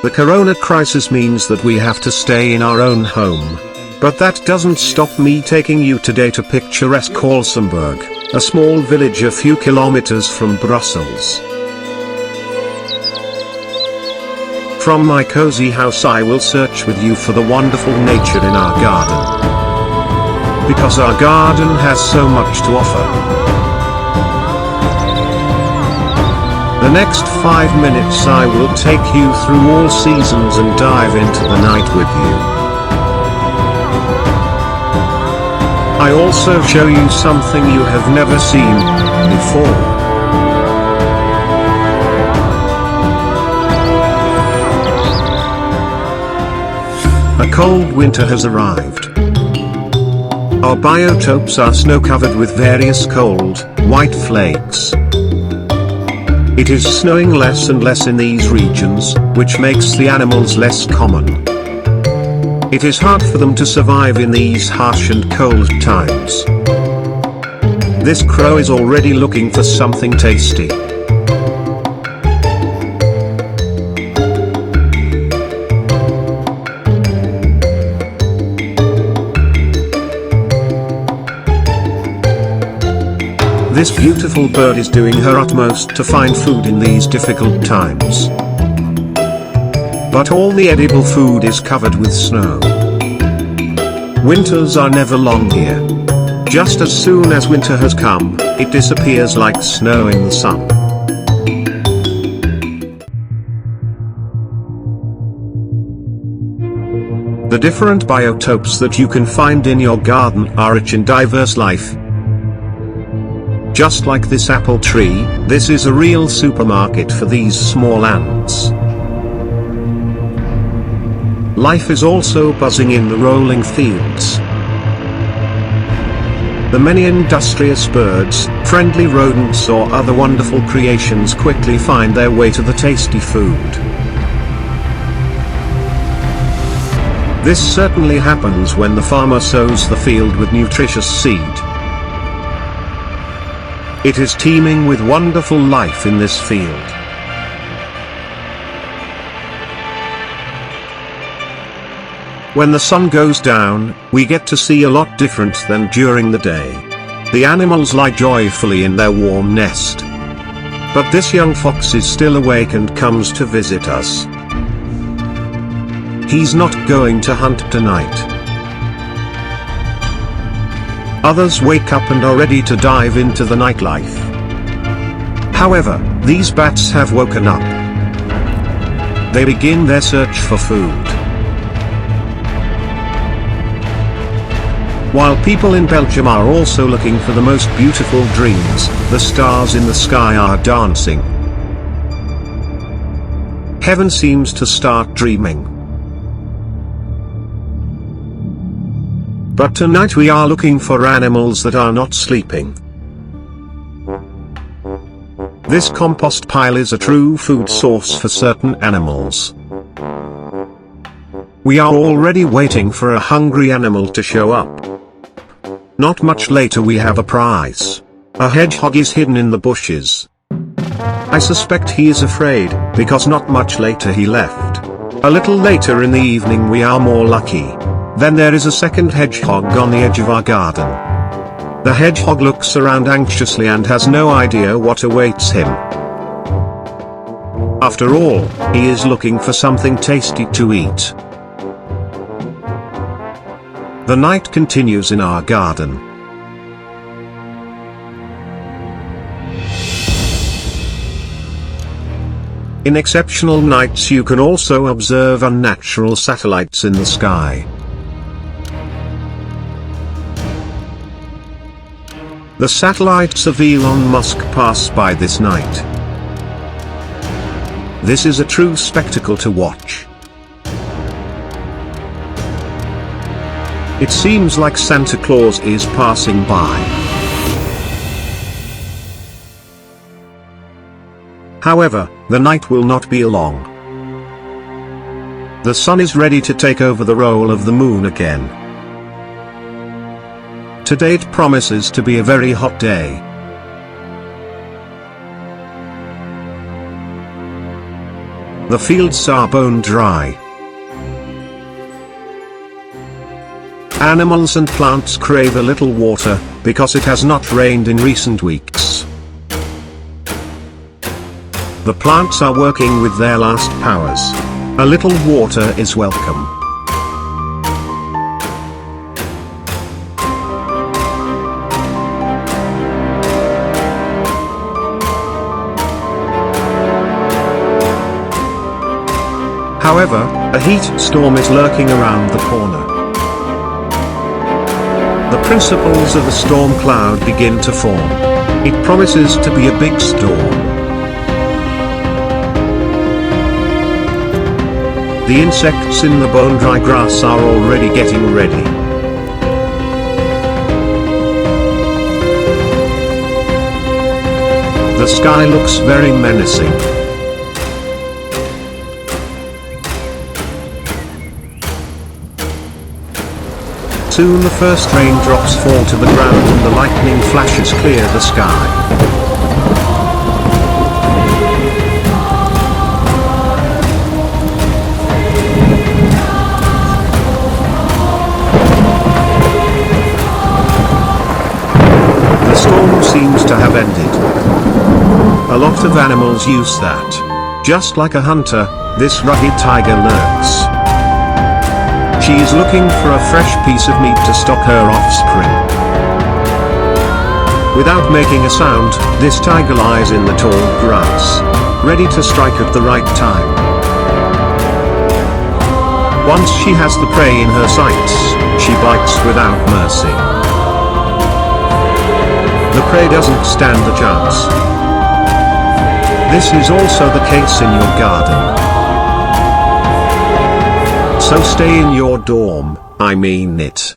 The Coronacrisis means that we have to stay in our own home. But that doesn't stop me taking you today to picturesque Alsemberg, a small village a few kilometers from Brussels. From my cozy house I will search with you for the wonderful nature in our garden. Because our garden has so much to offer. The next 5 minutes I will take you through all seasons and dive into the night with you. I also show you something you have never seen before. A cold winter has arrived. Our biotopes are snow-covered with various cold, white flakes. It is snowing less and less in these regions, which makes the animals less common. It is hard for them to survive in these harsh and cold times. This crow is already looking for something tasty. This beautiful bird is doing her utmost to find food in these difficult times. But all the edible food is covered with snow. Winters are never long here. Just as soon as winter has come, it disappears like snow in the sun. The different biotopes that you can find in your garden are rich in diverse life. Just like this apple tree, this is a real supermarket for these small ants. Life is also buzzing in the rolling fields. The many industrious birds, friendly rodents or other wonderful creations quickly find their way to the tasty food. This certainly happens when the farmer sows the field with nutritious seed. It is teeming with wonderful life in this field. When the sun goes down, we get to see a lot different than during the day. The animals lie joyfully in their warm nest. But this young fox is still awake and comes to visit us. He's not going to hunt tonight. Others wake up and are ready to dive into the nightlife. However, these bats have woken up. They begin their search for food. While people in Belgium are also looking for the most beautiful dreams, the stars in the sky are dancing. Heaven seems to start dreaming. But tonight we are looking for animals that are not sleeping. This compost pile is a true food source for certain animals. We are already waiting for a hungry animal to show up. Not much later we have a prize. A hedgehog is hidden in the bushes. I suspect he is afraid, because not much later he left. A little later in the evening we are more lucky. Then there is a second hedgehog on the edge of our garden. The hedgehog looks around anxiously and has no idea what awaits him. After all, he is looking for something tasty to eat. The night continues in our garden. In exceptional nights you can also observe unnatural satellites in the sky. The satellites of Elon Musk pass by this night. This is a true spectacle to watch. It seems like Santa Claus is passing by. However, the night will not be long. The sun is ready to take over the role of the moon again. Today it promises to be a very hot day. The fields are bone dry. Animals and plants crave a little water, because it has not rained in recent weeks. The plants are working with their last powers. A little water is welcome. However, a heat storm is lurking around the corner. The principles of the storm cloud begin to form. It promises to be a big storm. The insects in the bone-dry grass are already getting ready. The sky looks very menacing. Soon the first raindrops fall to the ground and the lightning flashes clear the sky. The storm seems to have ended. A lot of animals use that. Just like a hunter, this rugged tiger lurks. She is looking for a fresh piece of meat to stock her offspring. Without making a sound, this tiger lies in the tall grass, ready to strike at the right time. Once she has the prey in her sights, she bites without mercy. The prey doesn't stand a chance. This is also the case in your garden. So stay in your dorm, I mean it.